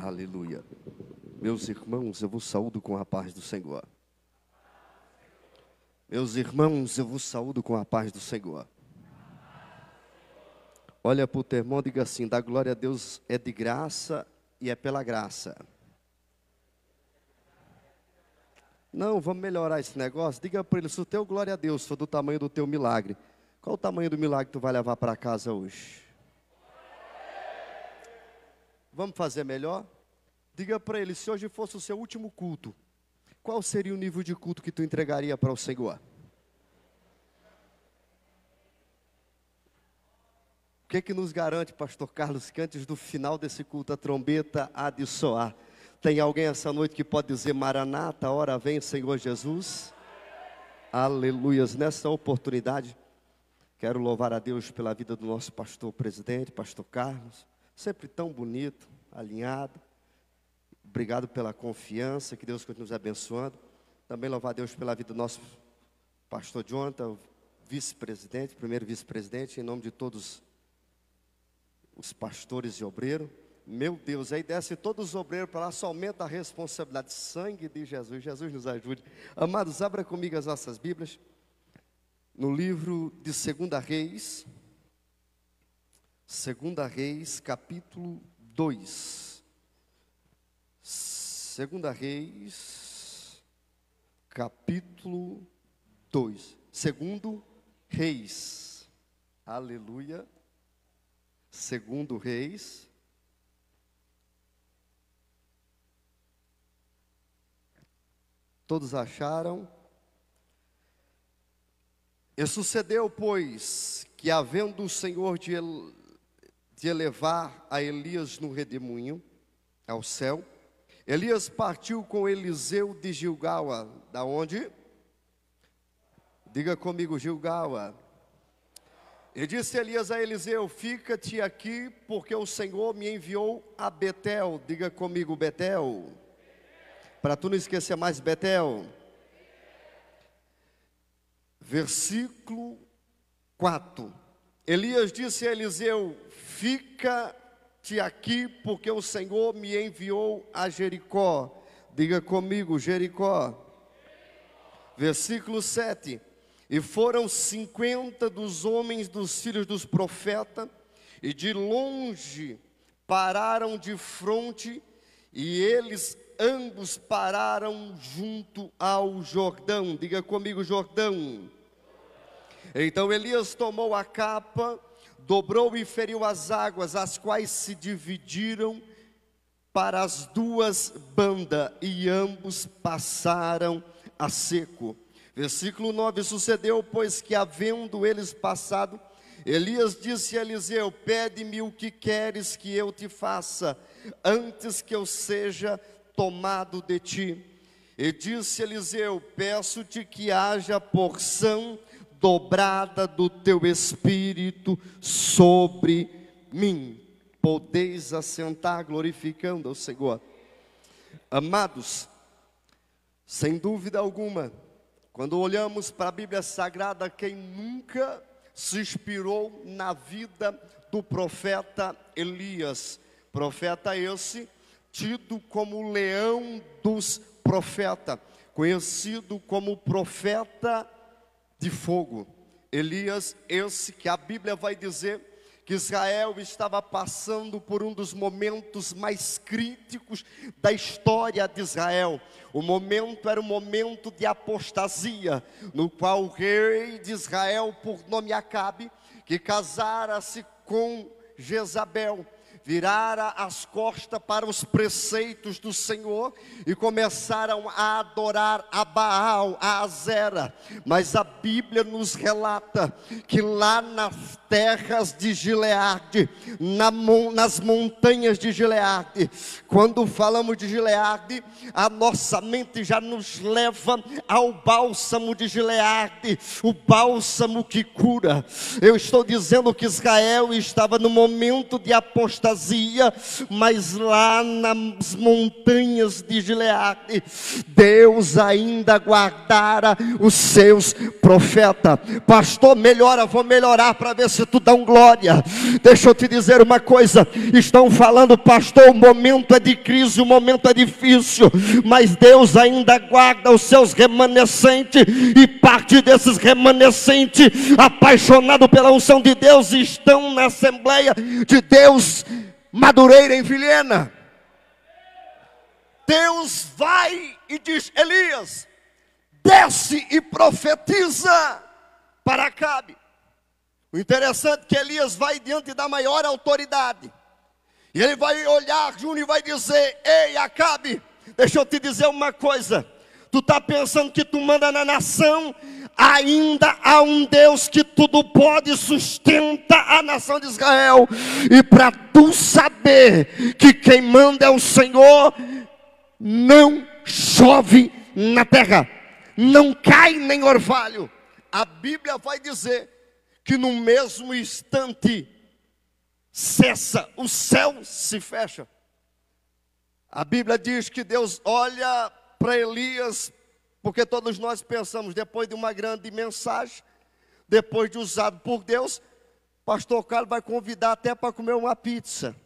Aleluia. Meus irmãos, eu vos saúdo com a paz do Senhor. Meus irmãos, eu vos saúdo com a paz do Senhor. Olha para o teu irmão e diga assim: dar glória a Deus é de graça e é pela graça. Não, vamos melhorar esse negócio. Diga para ele: se o teu glória a Deus for do tamanho do teu milagre, qual o tamanho do milagre que tu vai levar para casa hoje? Vamos fazer melhor? Diga para ele: se hoje fosse o seu último culto, qual seria o nível de culto que tu entregaria para o Senhor? O que nos garante, pastor Carlos, que antes do final desse culto a trombeta há de soar? Tem alguém essa noite que pode dizer: Maranata, hora vem, Senhor Jesus? Aleluias. Nessa oportunidade, quero louvar a Deus pela vida do nosso pastor presidente, pastor Carlos, sempre tão bonito, alinhado. Obrigado pela confiança, que Deus continue nos abençoando. Também louvar a Deus pela vida do nosso pastor Jonathan, vice-presidente, primeiro vice-presidente, em nome de todos os pastores e obreiros. Meu Deus, aí desce todos os obreiros para lá, só aumenta a responsabilidade. Sangue de Jesus, Jesus nos ajude. Amados, abra comigo as nossas Bíblias, no livro de 2 Reis, 2 Reis, capítulo 2. 2 Reis, capítulo 2. 2 Reis, aleluia. 2 Reis, todos acharam? E sucedeu, pois, que havendo o Senhor de elevar a Elias no redemoinho ao céu, Elias partiu com Eliseu de Gilgal. Da onde? Diga comigo: Gilgal. E disse Elias a Eliseu: fica-te aqui, porque o Senhor me enviou a Betel. Diga comigo: Betel. Para tu não esquecer mais, Betel. Versículo 4. Elias disse a Eliseu: fica-te aqui, porque o Senhor me enviou a Jericó. Diga comigo: Jericó. Versículo 7. E foram 50 dos homens dos filhos dos profetas, e de longe pararam de fronte, e eles ambos pararam junto ao Jordão. Diga comigo: Jordão. Então Elias tomou a capa, dobrou e feriu as águas, as quais se dividiram para as duas bandas, e ambos passaram a seco. Versículo 9. Sucedeu, pois, que havendo eles passado, Elias disse a Eliseu: pede-me o que queres que eu te faça, antes que eu seja tomado de ti. E disse Eliseu: peço-te que haja porção dobrada do teu espírito sobre mim. Podeis assentar, glorificando ao Senhor. Amados, sem dúvida alguma, quando olhamos para a Bíblia Sagrada, quem nunca se inspirou na vida do profeta Elias? Profeta esse, tido como o leão dos profetas, conhecido como profeta de fogo. Elias, esse que a Bíblia vai dizer que Israel estava passando por um dos momentos mais críticos da história de Israel. O momento era um momento de apostasia, no qual o rei de Israel, por nome Acabe, que casara-se com Jezabel, virara as costas para os preceitos do Senhor e começaram a adorar a Baal, a Azera. Mas a Bíblia nos relata que lá nas terras de Gileade, nas montanhas de Gileade, quando falamos de Gileade, a nossa mente já nos leva ao bálsamo de Gileade, o bálsamo que cura. Eu estou dizendo que Israel estava no momento de apostasia, fazia, mas lá nas montanhas de Gileade, Deus ainda guardara os seus profetas. Pastor, melhora, vou melhorar para ver se tu dá um glória. Deixa eu te dizer uma coisa, estão falando, pastor, o momento é de crise, o momento é difícil, mas Deus ainda guarda os seus remanescentes, e parte desses remanescentes, apaixonados pela unção de Deus, estão na Assembleia de Deus Madureira, em Vilhena. Deus vai e diz: Elias, desce e profetiza para Acabe. O interessante é que Elias vai diante da maior autoridade, e ele vai olhar Júnior e vai dizer: ei, Acabe, deixa eu te dizer uma coisa. Tu está pensando que tu manda na nação? Ainda há um Deus que tudo pode, sustenta a nação de Israel. E para tu saber que quem manda é o Senhor, não chove na terra, não cai nem orvalho. A Bíblia vai dizer que no mesmo instante cessa, o céu se fecha. A Bíblia diz que Deus olha para Elias, porque todos nós pensamos, depois de uma grande mensagem, depois de usado por Deus, pastor Carlos vai convidar até para comer uma pizza.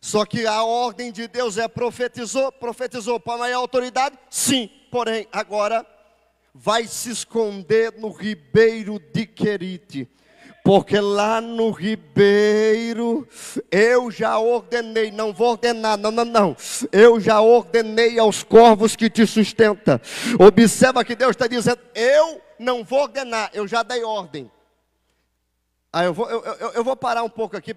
Só que a ordem de Deus é profetizou para a maior autoridade? Sim, porém agora vai se esconder no ribeiro de Querite, porque lá no ribeiro eu já ordenei, não vou ordenar, não, eu já ordenei aos corvos que te sustentam. Observa que Deus está dizendo: eu não vou ordenar, eu já dei ordem. Aí eu vou parar um pouco aqui,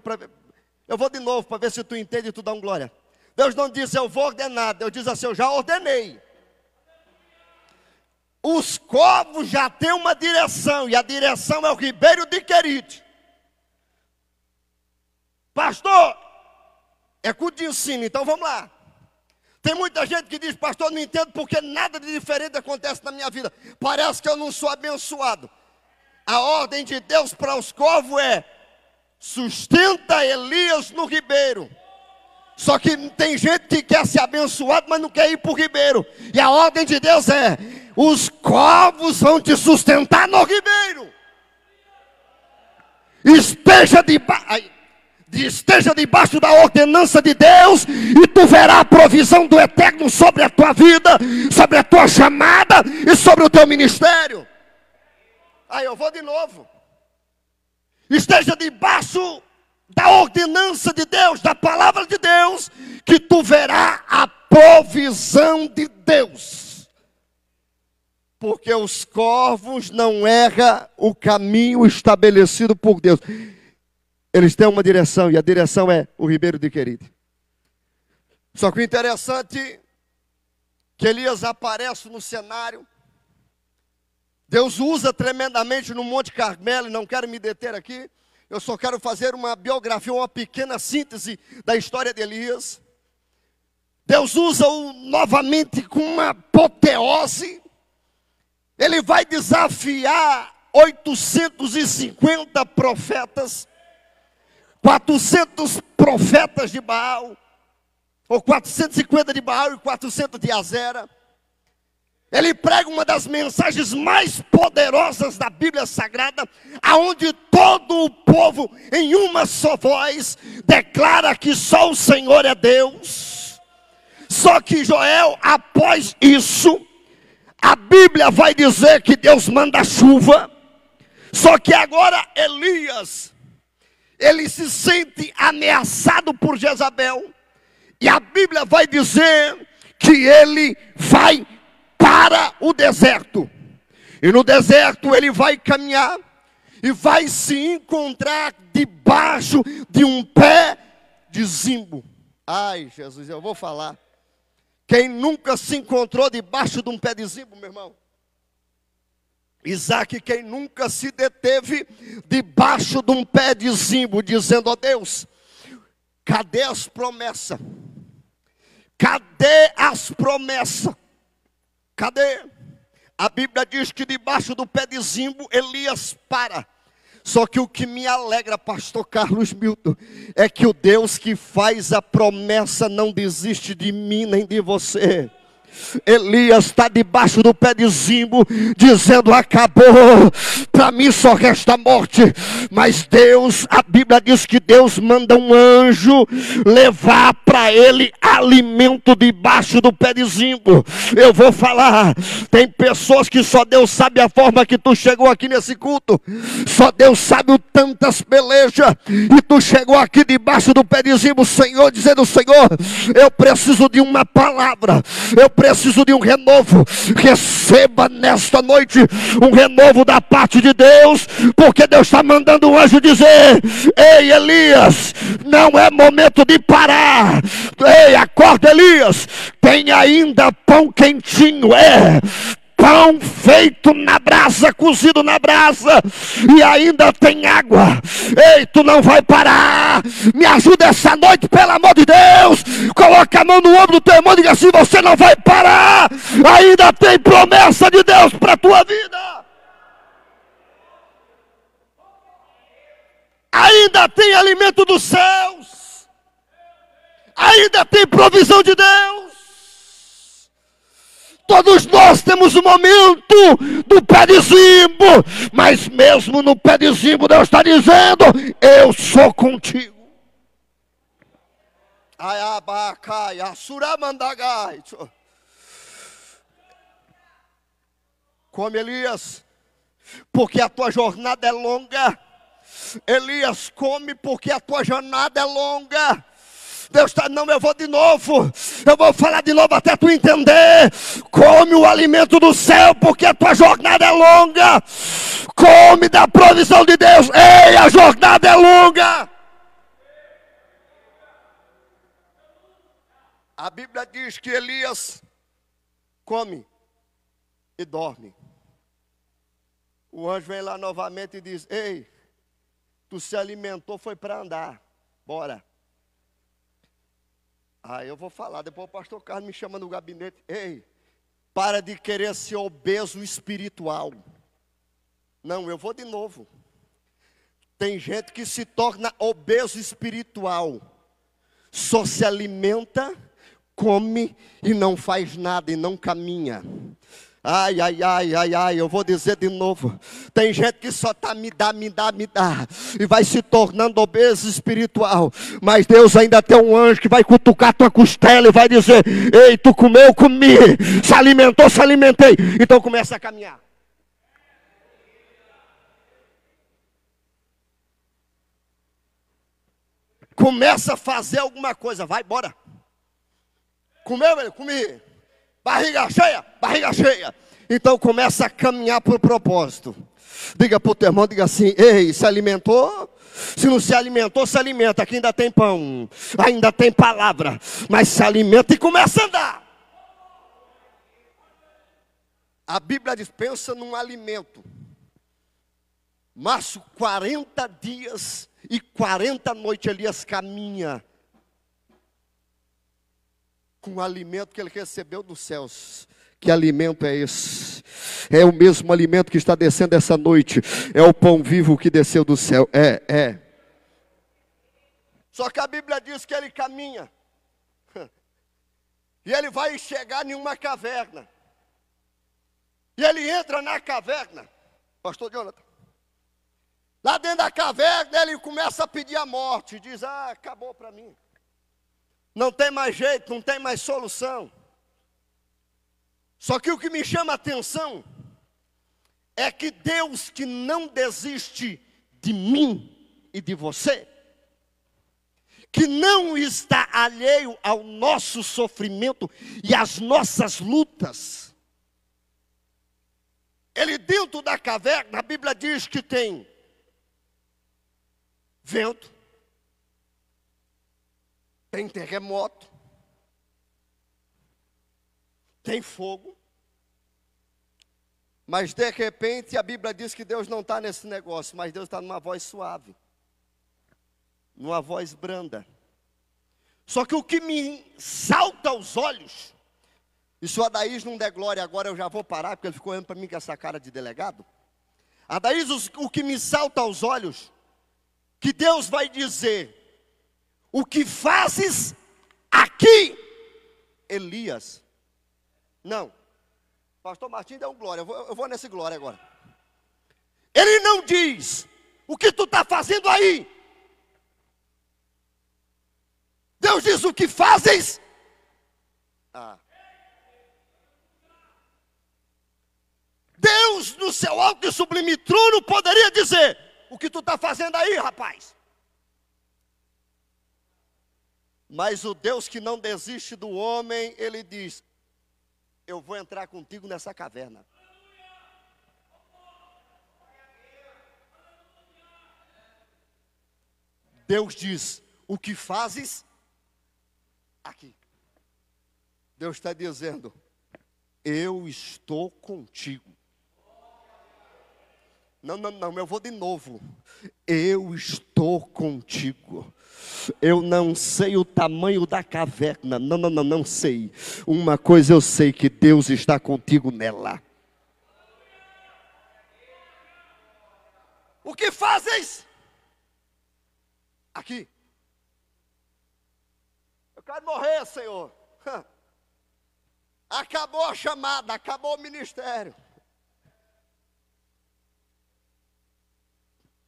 eu vou de novo para ver se tu entende e tu dá um glória. Deus não diz eu vou ordenar, Deus diz assim: eu já ordenei. Os corvos já têm uma direção, e a direção é o ribeiro de Querite. Pastor, é culto de ensino, então vamos lá. Tem muita gente que diz: pastor, não entendo porque nada de diferente acontece na minha vida. Parece que eu não sou abençoado. A ordem de Deus para os corvos é: sustenta Elias no ribeiro. Só que tem gente que quer ser abençoado, mas não quer ir para o ribeiro. E a ordem de Deus é: os corvos vão te sustentar no ribeiro. Esteja debaixo da ordenança de Deus, e tu verás a provisão do Eterno sobre a tua vida, sobre a tua chamada e sobre o teu ministério. Aí eu vou de novo. Esteja debaixo da ordenança de Deus, da palavra de Deus, que tu verás a provisão de Deus. Porque os corvos não erram o caminho estabelecido por Deus. Eles têm uma direção, e a direção é o ribeiro de Querite. Só que o interessante é que Elias aparece no cenário. Deus usa tremendamente no Monte Carmelo, e não quero me deter aqui. Eu só quero fazer uma biografia, uma pequena síntese da história de Elias. Deus usa-o novamente com uma apoteose. Ele vai desafiar 850 profetas, 400 profetas de Baal, ou 450 de Baal e 400 de Azera. Ele prega uma das mensagens mais poderosas da Bíblia Sagrada, aonde todo o povo, em uma só voz, declara que só o Senhor é Deus. Só que Joel, após isso, a Bíblia vai dizer que Deus manda chuva. Só que agora Elias, ele se sente ameaçado por Jezabel, e a Bíblia vai dizer que ele vai para o deserto. E no deserto ele vai caminhar e vai se encontrar debaixo de um pé de zimbo. Ai, Jesus, eu vou falar. Quem nunca se encontrou debaixo de um pé de zimbo, meu irmão? Isaac, quem nunca se deteve debaixo de um pé de zimbo, dizendo: ó Deus, cadê as promessas? Cadê as promessas? Cadê? A Bíblia diz que debaixo do pé de zimbo Elias para. Só que o que me alegra, pastor Carlos Milton, é que o Deus que faz a promessa não desiste de mim nem de você. Elias está debaixo do pé de Zimbo, dizendo: acabou, para mim só resta a morte. Mas Deus, a Bíblia diz que Deus manda um anjo levar para ele alimento debaixo do pé de Zimbo. Eu vou falar, tem pessoas que só Deus sabe a forma que tu chegou aqui nesse culto, só Deus sabe o tantas pelejas, e tu chegou aqui debaixo do pé de Zimbo, Senhor, dizendo: Senhor, eu preciso de uma palavra, eu preciso de um renovo. Receba nesta noite um renovo da parte de Deus, porque Deus está mandando um anjo dizer: ei Elias, não é momento de parar. Ei, acorda Elias, tem ainda pão quentinho, pão feito na brasa, cozido na brasa, e ainda tem água. Ei, tu não vai parar. Me ajuda essa noite, pelo amor de Deus. Coloca a mão no ombro do teu irmão e diga assim: você não vai parar. Ainda tem promessa de Deus para a tua vida. Ainda tem alimento dos céus. Ainda tem provisão de Deus. Todos nós temos um momento do pé de Zimbo, mas mesmo no pé de Zimbo, Deus está dizendo: eu sou contigo. Come, Elias, porque a tua jornada é longa. Elias, come, porque a tua jornada é longa. Deus está, não, eu vou de novo. Eu vou falar de novo até tu entender. Come o alimento do céu, porque a tua jornada é longa. Come da provisão de Deus. Ei, a jornada é longa. A Bíblia diz que Elias come e dorme. O anjo vem lá novamente e diz: ei, tu se alimentou, foi para andar. Bora. Eu vou falar, depois o pastor Carlos me chama no gabinete: ei, para de querer ser obeso espiritual. Não, eu vou de novo. Tem gente que se torna obeso espiritual, só se alimenta, come e não faz nada e não caminha. Eu vou dizer de novo. Tem gente que só está me dá, e vai se tornando obeso espiritual. Mas Deus ainda tem um anjo que vai cutucar tua costela e vai dizer: ei, tu comeu, comi. Se alimentou, se alimentei. Então começa a caminhar. Começa a fazer alguma coisa. Vai, bora. Comeu, velho? Comi. Barriga cheia, barriga cheia. Então começa a caminhar para o propósito. Diga para o teu irmão, diga assim: ei, se alimentou? Se não se alimentou, se alimenta, que ainda tem pão, ainda tem palavra. Mas se alimenta e começa a andar. A Bíblia diz: pensa num alimento. Março, 40 dias e 40 noites Elias caminha com o alimento que ele recebeu dos céus. Que alimento é esse? É o mesmo alimento que está descendo essa noite. É o pão vivo que desceu do céu. É. Só que a Bíblia diz que ele caminha. E ele vai chegar em uma caverna. E ele entra na caverna. Pastor Jonathan. Lá dentro da caverna ele começa a pedir a morte. Diz: acabou para mim. Não tem mais jeito, não tem mais solução. Só que o que me chama a atenção é que Deus, que não desiste de mim e de você, que não está alheio ao nosso sofrimento e às nossas lutas, ele dentro da caverna, a Bíblia diz que tem vento, tem terremoto, tem fogo, mas de repente a Bíblia diz que Deus não está nesse negócio, mas Deus está numa voz suave, numa voz branda. Só que o que me salta aos olhos, e se o Adaís não der glória agora eu já vou parar, porque ele ficou olhando para mim com essa cara de delegado. Daí o que me salta aos olhos, que Deus vai dizer: o que fazes aqui, Elias? Não, pastor Martim deu um glória, eu vou nesse glória agora. Ele não diz: o que tu está fazendo aí? Deus diz: o que fazes? Deus, no seu alto e sublime trono, poderia dizer: o que tu está fazendo aí, rapaz? Mas o Deus que não desiste do homem, ele diz: eu vou entrar contigo nessa caverna. Deus diz: o que fazes aqui? Deus está dizendo: eu estou contigo. Não, eu vou de novo. Eu estou contigo. Eu não sei o tamanho da caverna. Não sei. Uma coisa eu sei, que Deus está contigo nela. O que fazes aqui? Eu quero morrer, Senhor. Acabou a chamada, acabou o ministério.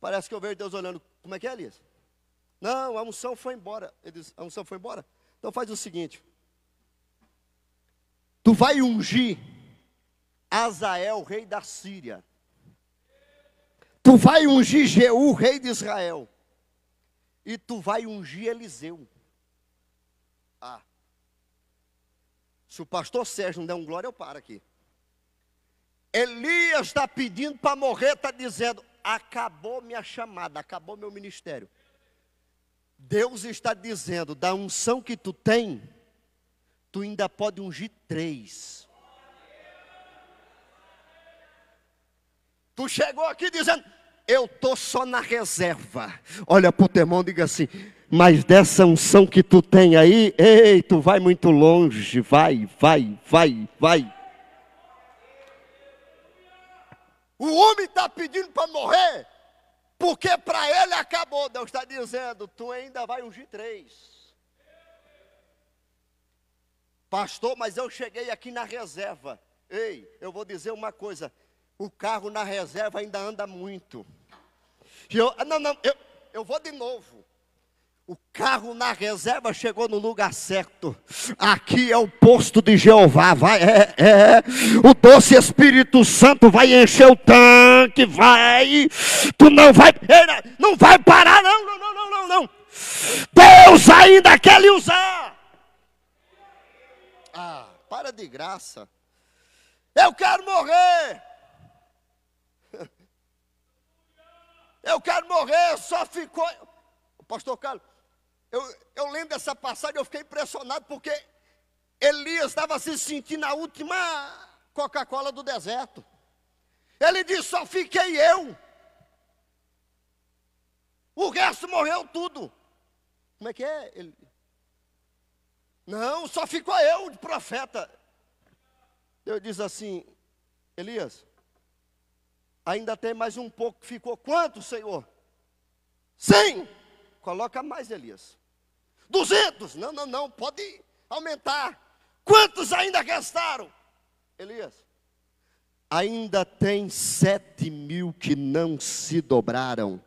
Parece que eu vejo Deus olhando. Como é que é, Elias? Não, a unção foi embora. Ele diz: a unção foi embora? Então faz o seguinte: tu vai ungir Azael, rei da Síria. Tu vai ungir Jeú, rei de Israel. E tu vai ungir Eliseu. Se o pastor Sérgio não der um glória, eu paro aqui. Elias está pedindo para morrer, está dizendo: acabou minha chamada, acabou meu ministério. Deus está dizendo: da unção que tu tem, tu ainda pode ungir 3. Tu chegou aqui dizendo: eu estou só na reserva. Olha para o teu irmão e diga assim: mas dessa unção que tu tem aí, ei, tu vai muito longe, vai. O homem está pedindo para morrer, porque para ele acabou. Deus está dizendo: tu ainda vai ungir 3. Pastor, mas eu cheguei aqui na reserva. Ei, eu vou dizer uma coisa: o carro na reserva ainda anda muito. Eu vou de novo. O carro na reserva chegou no lugar certo. Aqui é o posto de Jeová. O doce Espírito Santo vai encher o tanque. Tu não vai parar, não. Deus ainda quer lhe usar. Para de graça. Eu quero morrer. Eu quero morrer. Só ficou. Pastor Carlos, eu lembro dessa passagem, eu fiquei impressionado, porque Elias estava se sentindo a última Coca-Cola do deserto. Ele disse: só fiquei eu. O resto morreu tudo. Como é que é? Não, só ficou eu de profeta. Deus diz assim: Elias, ainda tem mais um pouco que ficou. Quanto, Senhor? 100. Coloca mais, Elias. 200. Não, pode aumentar. Quantos ainda restaram? Elias, ainda tem 7.000 que não se dobraram.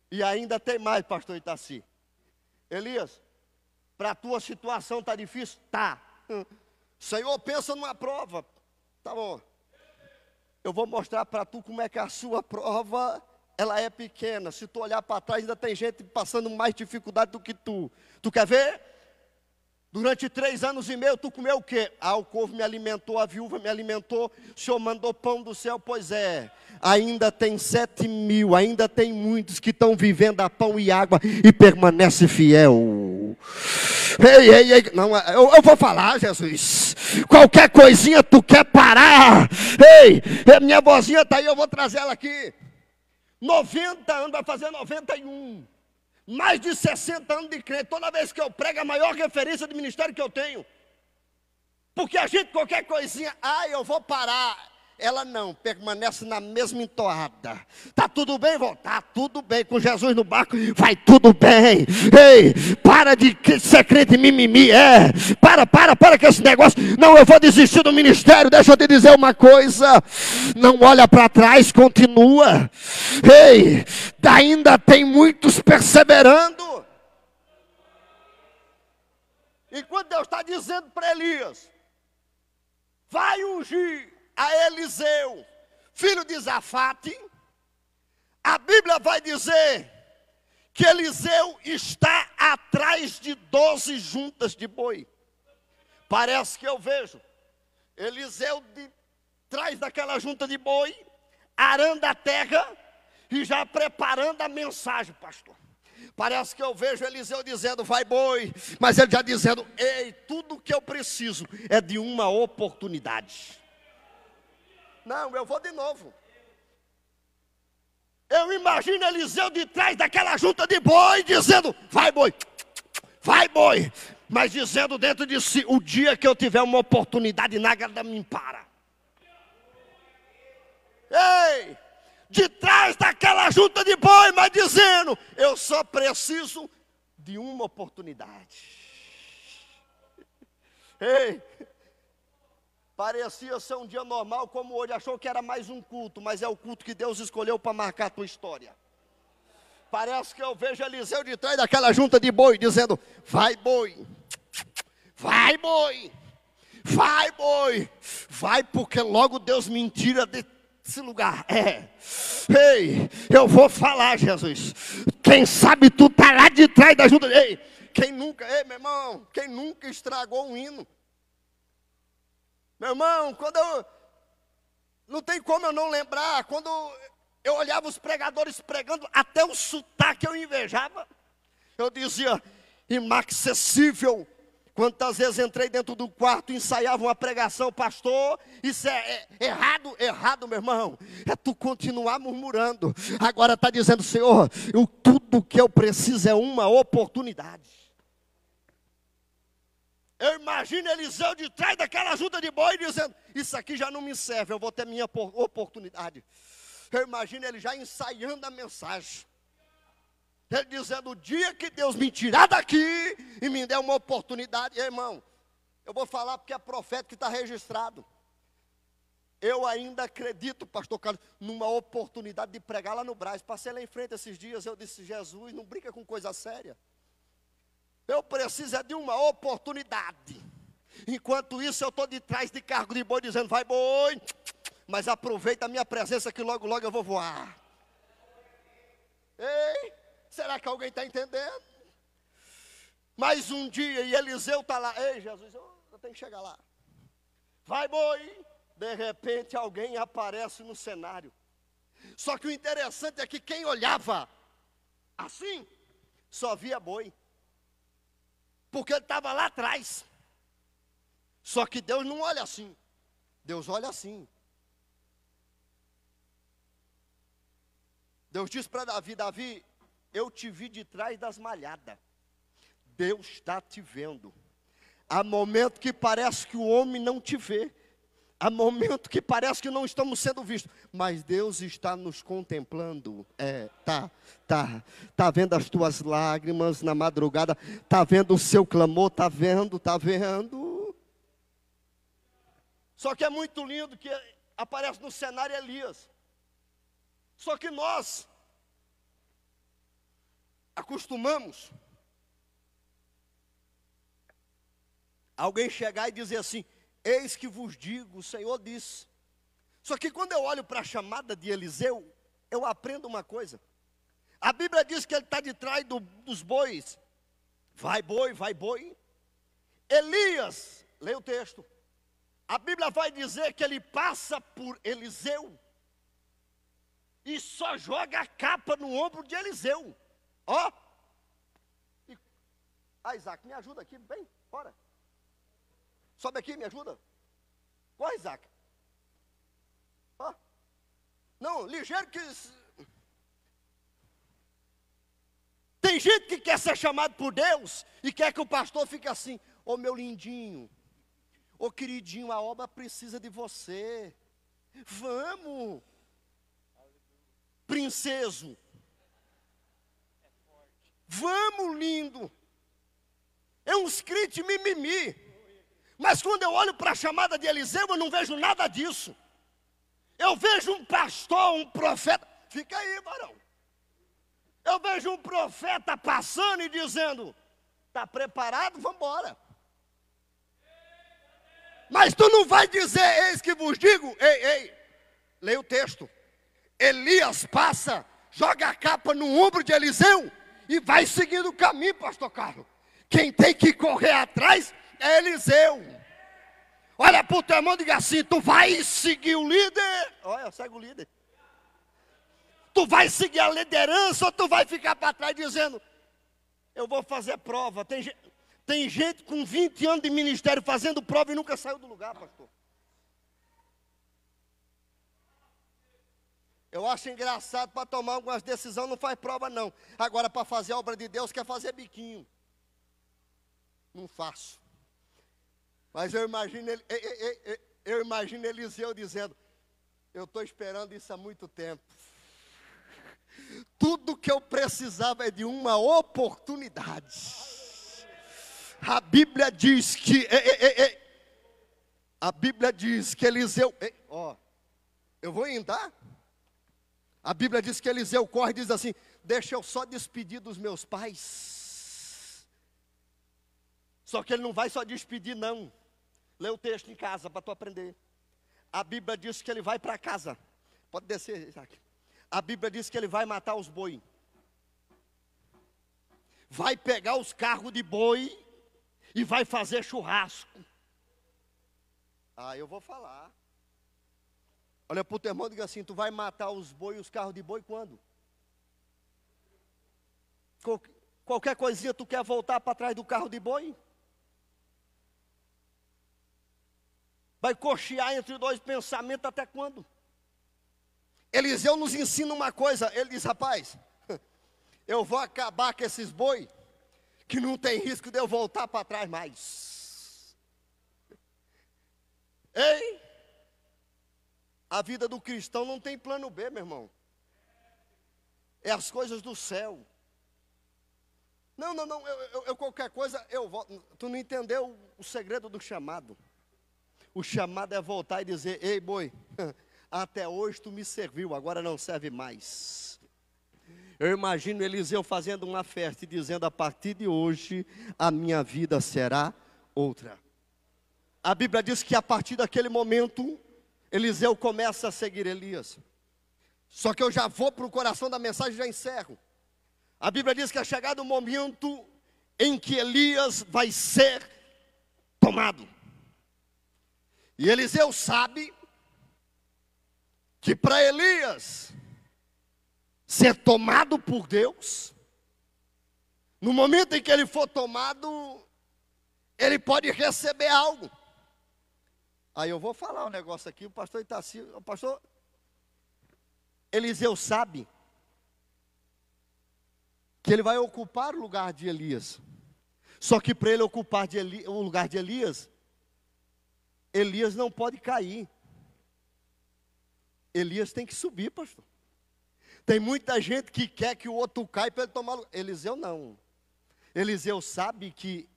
E ainda tem mais, pastor Itaci. Elias, para a tua situação está difícil? Tá. Senhor, pensa numa prova. Tá bom. Eu vou mostrar para tu como é que a sua prova, ela é pequena. Se tu olhar para trás, ainda tem gente passando mais dificuldade do que tu. Tu quer ver? Durante 3 anos e meio, tu comeu o quê? O corvo me alimentou, a viúva me alimentou, o Senhor mandou pão do céu. Pois é, ainda tem 7.000, ainda tem muitos que estão vivendo a pão e água e permanece fiel. Ei, não, eu vou falar, Jesus. Qualquer coisinha tu quer parar. Ei, minha vozinha está aí, eu vou trazer ela aqui. 90 anos, vai fazer 91. Mais de 60 anos de crente. Toda vez que eu prego, a maior referência de ministério que eu tenho. Porque a gente, qualquer coisinha, eu vou parar. ela não, permanece na mesma entoada. Tá tudo bem, vó? Tá tudo bem, com Jesus no barco, vai tudo bem. Ei, para de ser crente mimimi, para com esse negócio. Não, eu vou desistir do ministério, deixa eu te dizer uma coisa. Não olha para trás, continua. Ei, ainda tem muitos perseverando. Enquanto Deus está dizendo para Elias, vai ungir a Eliseu, filho de Zafate, a Bíblia vai dizer que Eliseu está atrás de 12 juntas de boi. Parece que eu vejo Eliseu de trás daquela junta de boi, arando a terra e já preparando a mensagem, pastor. Parece que eu vejo Eliseu dizendo, vai boi, mas ele já dizendo, ei, tudo que eu preciso é de uma oportunidade. Não, eu vou de novo. Eu imagino Eliseu de trás daquela junta de boi, dizendo, vai boi, mas dizendo dentro de si, o dia que eu tiver uma oportunidade, nada me para. Ei, de trás daquela junta de boi, mas dizendo, eu só preciso de uma oportunidade. Ei, parecia ser um dia normal como hoje, achou que era mais um culto, mas é o culto que Deus escolheu para marcar a tua história. Parece que eu vejo Eliseu de trás daquela junta de boi, dizendo, vai boi, vai porque logo Deus me tira desse lugar. Ei, eu vou falar, Jesus, quem sabe tu tá lá de trás da junta, ei, meu irmão, quem nunca estragou um hino? Meu irmão, não tem como eu não lembrar, quando eu olhava os pregadores pregando, até o sotaque eu invejava. Eu dizia, inaccessível. Quantas vezes entrei dentro do quarto, ensaiava uma pregação, pastor, isso é errado, meu irmão. É tu continuar murmurando. Agora está dizendo, Senhor, tudo que eu preciso é uma oportunidade. Eu imagino Eliseu de trás daquela junta de boi dizendo, isso aqui já não me serve, eu vou ter minha oportunidade. Eu imagino ele já ensaiando a mensagem. Ele dizendo, o dia que Deus me tirar daqui e me der uma oportunidade, irmão, eu vou falar porque é profético que está registrado. Eu ainda acredito, pastor Carlos, numa oportunidade de pregar lá no Brás. Passei lá em frente esses dias, eu disse, Jesus, não brinca com coisa séria. Eu preciso é de uma oportunidade. Enquanto isso eu estou de trás de cargo de boi dizendo, vai boi, mas aproveita a minha presença que logo eu vou voar. Ei, será que alguém está entendendo? Mais um dia e Eliseu está lá, ei Jesus, eu tenho que chegar lá. Vai boi, de repente alguém aparece no cenário. Só que o interessante é que quem olhava assim, só via boi. Porque ele estava lá atrás. Só que Deus não olha assim. Deus olha assim. Deus disse para Davi, Davi, eu te vi de trás das malhadas. Deus está te vendo. Há momento que parece que o homem não te vê. Há momento que parece que não estamos sendo vistos. Mas Deus está nos contemplando. Tá vendo as tuas lágrimas na madrugada. Tá vendo o seu clamor. Tá vendo. Só que é muito lindo que aparece no cenário Elias. Só que nós acostumamos alguém chegar e dizer assim, eis que vos digo, o Senhor disse. Só que quando eu olho para a chamada de Eliseu, eu aprendo uma coisa. A Bíblia diz que ele está de trás dos bois. Vai boi. Elias, leia o texto. A Bíblia vai dizer que ele passa por Eliseu e só joga a capa no ombro de Eliseu. Ó. Isaac, me ajuda aqui, bem, bora. Sobe aqui, me ajuda. Corre, Isaac. Ó. Não, ligeiro que... Tem gente que quer ser chamado por Deus e quer que o pastor fique assim, ô meu lindinho, ô queridinho, a obra precisa de você. Vamos, princeso. Vamos, lindo. É um script mimimi. Mas quando eu olho para a chamada de Eliseu, eu não vejo nada disso. Eu vejo um pastor, um profeta. Fica aí, varão. Eu vejo um profeta passando e dizendo: está preparado? Vamos embora. Mas tu não vai dizer: eis que vos digo. Ei, leia o texto. Elias passa, joga a capa no ombro de Eliseu e vai seguindo o caminho, pastor Carlos. Quem tem que correr atrás é Eliseu. Olha para o teu irmão e diga assim: tu vai seguir o líder? Olha, segue o líder. Tu vai seguir a liderança ou tu vai ficar para trás dizendo: eu vou fazer prova? Tem gente com 20 anos de ministério fazendo prova e nunca saiu do lugar, pastor. Eu acho engraçado, para tomar algumas decisões não faz prova não. Agora para fazer a obra de Deus quer fazer biquinho. Não faço. Mas eu imagino Eliseu dizendo: eu estou esperando isso há muito tempo. Tudo que eu precisava é de uma oportunidade. A Bíblia diz que Eliseu, eu vou andar. A Bíblia diz que Eliseu corre e diz assim: deixa eu só despedir dos meus pais. Só que ele não vai só despedir não. Lê o texto em casa para tu aprender. A Bíblia diz que ele vai para casa. Pode descer, Isaac. A Bíblia diz que ele vai matar os boi. Vai pegar os carros de boi e vai fazer churrasco. Eu vou falar. Olha para o teu irmão e diga assim: tu vai matar os boi e os carros de boi quando? Qualquer coisinha tu quer voltar para trás do carro de boi? Vai cochear entre dois pensamentos até quando? Eliseu nos ensina uma coisa. Ele diz: rapaz, eu vou acabar com esses boi, que não tem risco de eu voltar para trás mais. Ei, a vida do cristão não tem plano B, meu irmão. É as coisas do céu. Não, eu qualquer coisa, eu volto. Tu não entendeu o segredo do chamado. O chamado é voltar e dizer: ei, boi, até hoje tu me serviu, agora não serve mais. Eu imagino Eliseu fazendo uma festa e dizendo: a partir de hoje a minha vida será outra. A Bíblia diz que a partir daquele momento Eliseu começa a seguir Elias. Só que eu já vou para o coração da mensagem e já encerro. A Bíblia diz que é chegado o momento em que Elias vai ser tomado. E Eliseu sabe que para Elias ser tomado por Deus, no momento em que ele for tomado, ele pode receber algo. Aí eu vou falar um negócio aqui, o pastor Itaci, o pastor Eliseu sabe que ele vai ocupar o lugar de Elias. Só que para ele ocupar o lugar de Elias, Elias não pode cair. Elias tem que subir, pastor. Tem muita gente que quer que o outro caia para ele tomar lugar. Eliseu não. Eliseu sabe que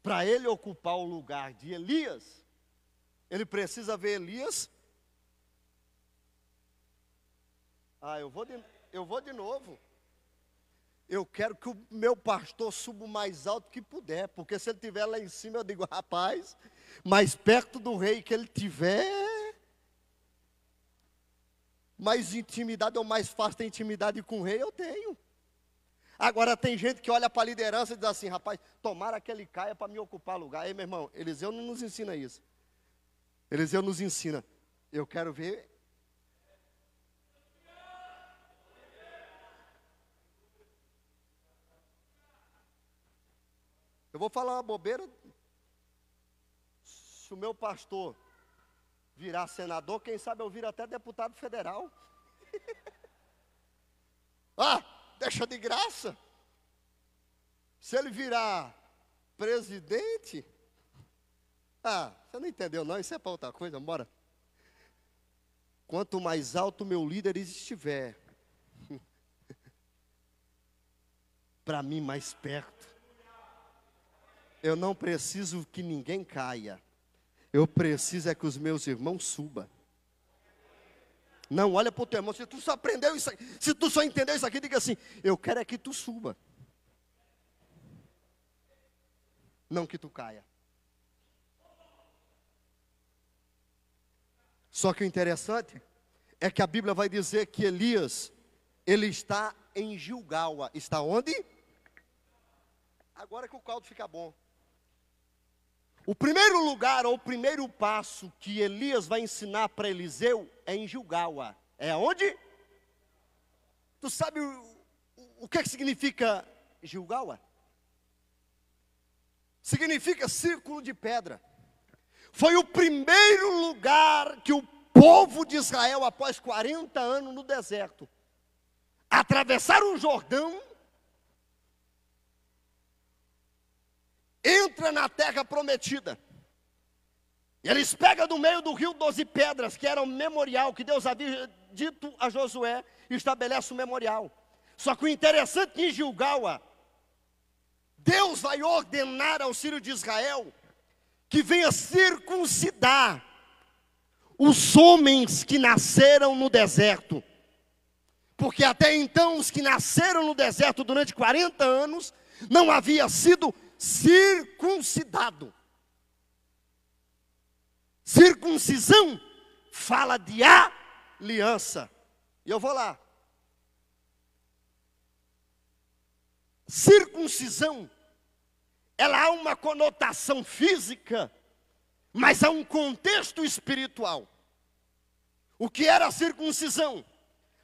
para ele ocupar o lugar de Elias, ele precisa ver Elias. Eu vou de novo. Eu quero que o meu pastor suba o mais alto que puder, porque se ele estiver lá em cima, eu digo: rapaz, mais perto do rei que ele tiver, mais intimidade ou mais fácil ter intimidade com o rei eu tenho. Agora tem gente que olha para a liderança e diz assim: rapaz, tomara que ele caia para me ocupar lugar. Aí, meu irmão, Eliseu não nos ensina isso. Eliseu nos ensina: eu quero ver. Eu vou falar uma bobeira. Se o meu pastor virar senador, quem sabe eu viro até deputado federal. Deixa de graça. Se ele virar presidente, você não entendeu não, isso é para outra coisa, bora. Quanto mais alto meu líder estiver, para mim mais perto. Eu não preciso que ninguém caia. Eu preciso é que os meus irmãos subam. Não, olha para o teu irmão, se tu só aprendeu isso aqui, se tu só entendeu isso aqui, diga assim, eu quero é que tu suba. Não que tu caia. Só que o interessante é que a Bíblia vai dizer que Elias, ele está em Gilgal. Está onde? Agora que o caldo fica bom. O primeiro lugar, ou o primeiro passo que Elias vai ensinar para Eliseu é em Gilgal. É onde? Tu sabe o que significa Gilgal? Significa círculo de pedra. Foi o primeiro lugar que o povo de Israel, após 40 anos no deserto, atravessaram o Jordão, entra na terra prometida. E eles pegam do meio do rio 12 pedras, que era o memorial que Deus havia dito a Josué, e estabelece o memorial. Só que o interessante em Gilgal, Deus vai ordenar aos filhos de Israel que venha circuncidar os homens que nasceram no deserto. Porque até então os que nasceram no deserto durante 40 anos não havia sido circuncidado. Circuncisão fala de aliança. E eu vou lá. Circuncisão, ela há uma conotação física, mas há um contexto espiritual. O que era a circuncisão?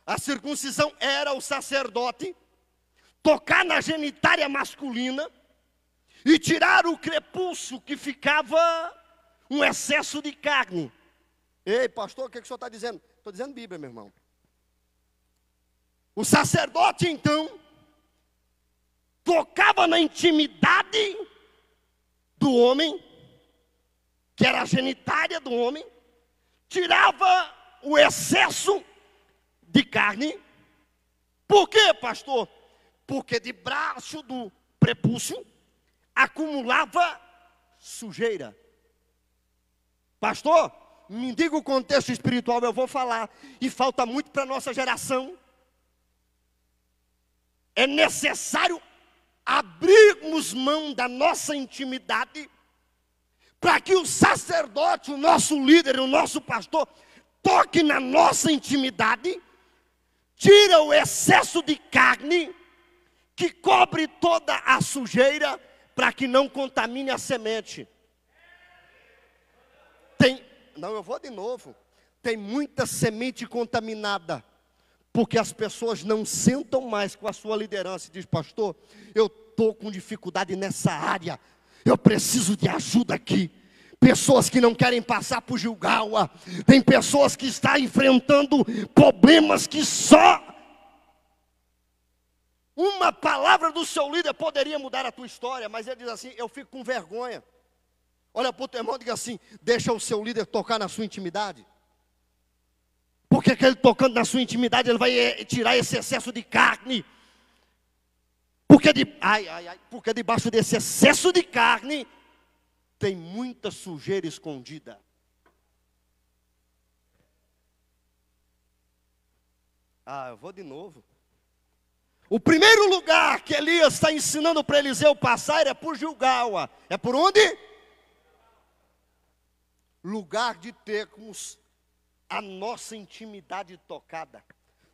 A circuncisão era o sacerdote tocar na genitália masculina e tirar o crepúsculo que ficava um excesso de carne. Ei, pastor, o que o senhor está dizendo? Estou dizendo Bíblia, meu irmão. O sacerdote, então, tocava na intimidade do homem, que era a genitália do homem, tirava o excesso de carne. Por quê, pastor? Porque debaixo do prepúcio acumulava sujeira. Pastor, me diga o contexto espiritual, eu vou falar. E falta muito para a nossa geração. É necessário abrirmos mão da nossa intimidade, para que o sacerdote, o nosso líder, o nosso pastor, toque na nossa intimidade, tira o excesso de carne, que cobre toda a sujeira, para que não contamine a semente. Eu vou de novo. Tem muita semente contaminada, porque as pessoas não sentam mais com a sua liderança e dizem, pastor, eu estou com dificuldade nessa área, eu preciso de ajuda aqui. Pessoas que não querem passar por Gilgal, tem pessoas que estão enfrentando problemas que só uma palavra do seu líder poderia mudar a tua história, mas ele diz assim, eu fico com vergonha. Olha para o teu irmão e diga assim, deixa o seu líder tocar na sua intimidade. Porque ele tocando na sua intimidade, ele vai tirar esse excesso de carne. Porque debaixo desse excesso de carne, tem muita sujeira escondida. Eu vou de novo. O primeiro lugar que Elias está ensinando para Eliseu passar é por Gilgal. É por onde? Lugar de termos a nossa intimidade tocada.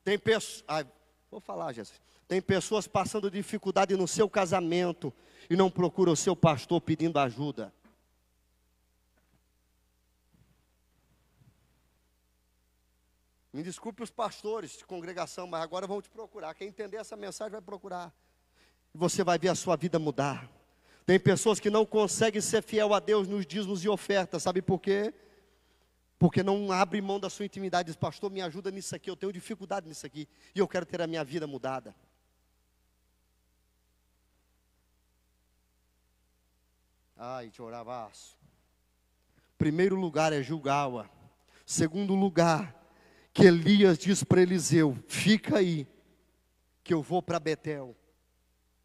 Tem pessoas, vou falar, Jesus. Tem pessoas passando dificuldade no seu casamento e não procuram o seu pastor pedindo ajuda. Me desculpe os pastores de congregação, mas agora vão te procurar. Quem entender essa mensagem vai procurar. E você vai ver a sua vida mudar. Tem pessoas que não conseguem ser fiel a Deus nos dízimos e ofertas. Sabe por quê? Porque não abre mão da sua intimidade. Diz, pastor, me ajuda nisso aqui. Eu tenho dificuldade nisso aqui. E eu quero ter a minha vida mudada. Te oravaço. Primeiro lugar é Gilgal. Segundo lugar que Elias diz para Eliseu: fica aí, que eu vou para Betel.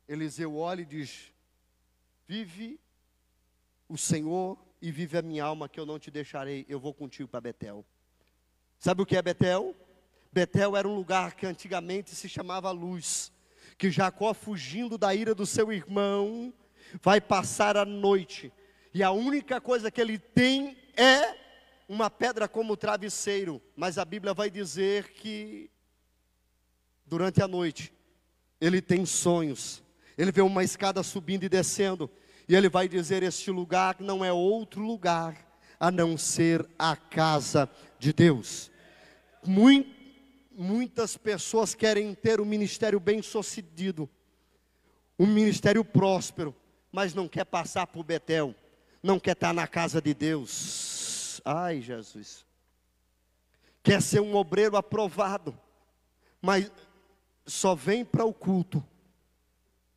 Eliseu olha e diz: vive o Senhor e vive a minha alma, que eu não te deixarei, eu vou contigo para Betel. Sabe o que é Betel? Betel era um lugar que antigamente se chamava Luz, que Jacó, fugindo da ira do seu irmão, vai passar a noite, e a única coisa que ele tem é uma pedra como travesseiro. Mas a Bíblia vai dizer que durante a noite ele tem sonhos, ele vê uma escada subindo e descendo, e ele vai dizer: este lugar não é outro lugar a não ser a casa de Deus. Muitas pessoas querem ter um ministério bem sucedido, um ministério próspero, mas não quer passar por Betel, não quer estar na casa de Deus. Ai, Jesus. Quer ser um obreiro aprovado, mas só vem para o culto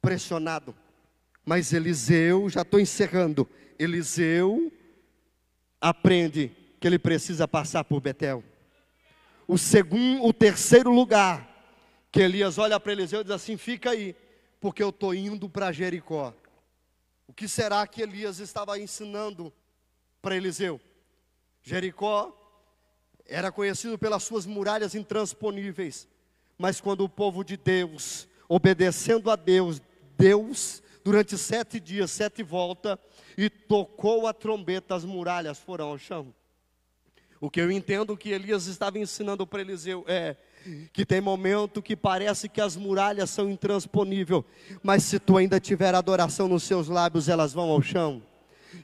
pressionado. Mas Eliseu, já estou encerrando, Eliseu aprende que ele precisa passar por Betel. O terceiro lugar, que Elias olha para Eliseu e diz assim: fica aí, porque eu estou indo para Jericó. O que será que Elias estava ensinando para Eliseu? Jericó era conhecido pelas suas muralhas intransponíveis, mas quando o povo de Deus, obedecendo a Deus, durante 7 dias, 7 voltas, e tocou a trombeta, as muralhas foram ao chão. O que eu entendo que Elias estava ensinando para Eliseu é que tem momento que parece que as muralhas são intransponíveis, mas se tu ainda tiver adoração nos seus lábios, elas vão ao chão.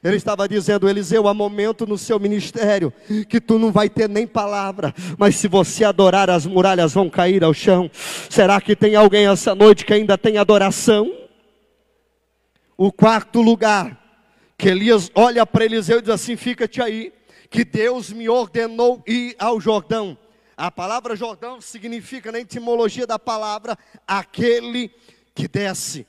Ele estava dizendo: Eliseu, há momento no seu ministério que tu não vai ter nem palavra, mas se você adorar, as muralhas vão cair ao chão. Será que tem alguém essa noite que ainda tem adoração? O quarto lugar, que Elias olha para Eliseu e diz assim: fica-te aí, que Deus me ordenou ir ao Jordão. A palavra Jordão significa, na etimologia da palavra, aquele que desce.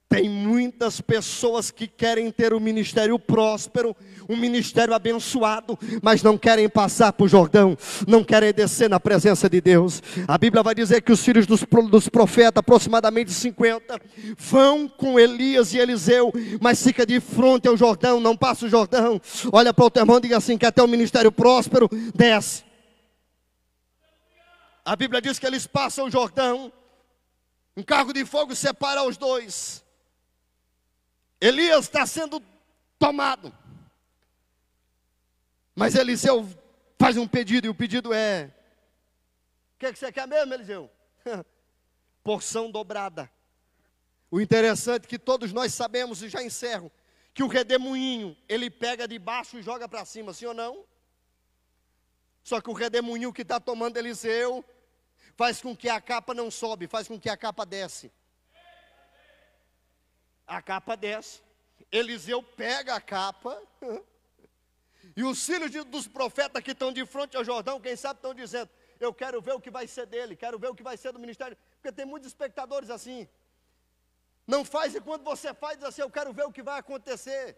Tem muitas pessoas que querem ter um ministério próspero, um ministério abençoado, mas não querem passar por Jordão, não querem descer na presença de Deus. A Bíblia vai dizer que os filhos dos profetas, aproximadamente 50, vão com Elias e Eliseu, mas fica de frente ao Jordão, não passa o Jordão. Olha para o teu irmão e diga assim: quer ter um ministério próspero? Desce. A Bíblia diz que eles passam o Jordão, um carro de fogo separa os dois. Elias está sendo tomado, mas Eliseu faz um pedido, e o pedido é: o que você quer mesmo, Eliseu? Porção dobrada. O interessante é que todos nós sabemos, e já encerro, que o redemoinho, ele pega de baixo e joga para cima, sim ou não? Só que o redemoinho que está tomando Eliseu faz com que a capa não sobe, faz com que a capa desce. A capa desce. Eliseu pega a capa. E os filhos dos profetas que estão de frente ao Jordão, quem sabe estão dizendo: eu quero ver o que vai ser dele, quero ver o que vai ser do ministério. Porque tem muitos espectadores assim. Não faz, e quando você faz, diz assim: eu quero ver o que vai acontecer.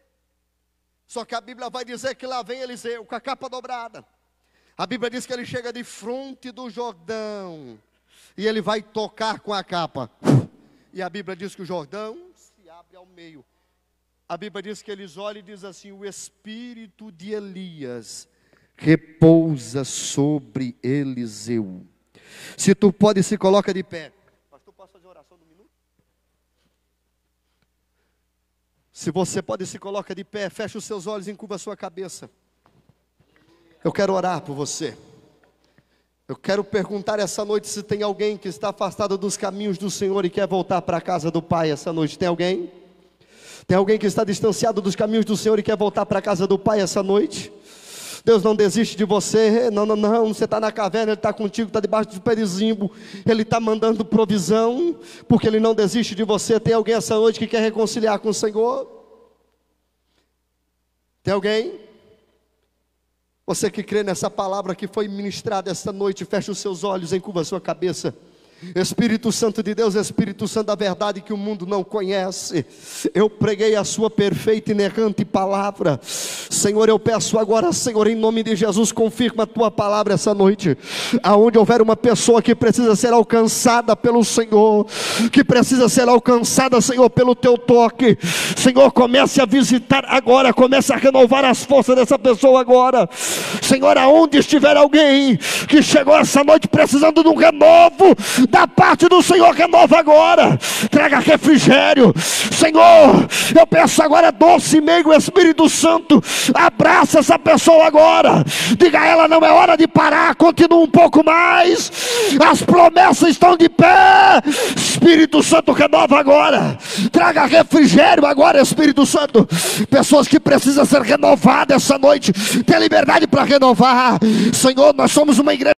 Só que a Bíblia vai dizer que lá vem Eliseu com a capa dobrada. A Bíblia diz que ele chega de frente do Jordão e ele vai tocar com a capa. E a Bíblia diz que o Jordão se abre ao meio. A Bíblia diz que eles olham e diz assim: o espírito de Elias repousa sobre Eliseu. Se tu pode, se coloca de pé. Pastor, posso fazer oração no minuto? Se você pode, se coloca de pé, fecha os seus olhos e encurva a sua cabeça. Eu quero orar por você. Eu quero perguntar essa noite se tem alguém que está afastado dos caminhos do Senhor e quer voltar para a casa do Pai essa noite. Tem alguém? Tem alguém que está distanciado dos caminhos do Senhor e quer voltar para a casa do Pai essa noite? Deus não desiste de você. Não, você está na caverna, Ele está contigo, está debaixo do perizimbo, Ele está mandando provisão, porque Ele não desiste de você. Tem alguém essa noite que quer reconciliar com o Senhor? Tem alguém? Você que crê nessa palavra que foi ministrada esta noite, fecha os seus olhos, encurva a sua cabeça. Espírito Santo de Deus, Espírito Santo da verdade que o mundo não conhece, eu preguei a sua perfeita e inerrante palavra. Senhor, eu peço agora, Senhor, em nome de Jesus, confirma a tua palavra essa noite. Aonde houver uma pessoa que precisa ser alcançada pelo Senhor, que precisa ser alcançada, Senhor, pelo teu toque, Senhor, comece a visitar agora, comece a renovar as forças dessa pessoa agora. Senhor, aonde estiver alguém que chegou essa noite precisando de um renovo da parte do Senhor, renova agora, traga refrigério. Senhor, eu peço agora, doce e meigo Espírito Santo, abraça essa pessoa agora, diga a ela: não é hora de parar, continua um pouco mais, as promessas estão de pé. Espírito Santo, renova agora, traga refrigério agora, Espírito Santo. Pessoas que precisam ser renovadas essa noite, tem liberdade para renovar. Senhor, nós somos uma igreja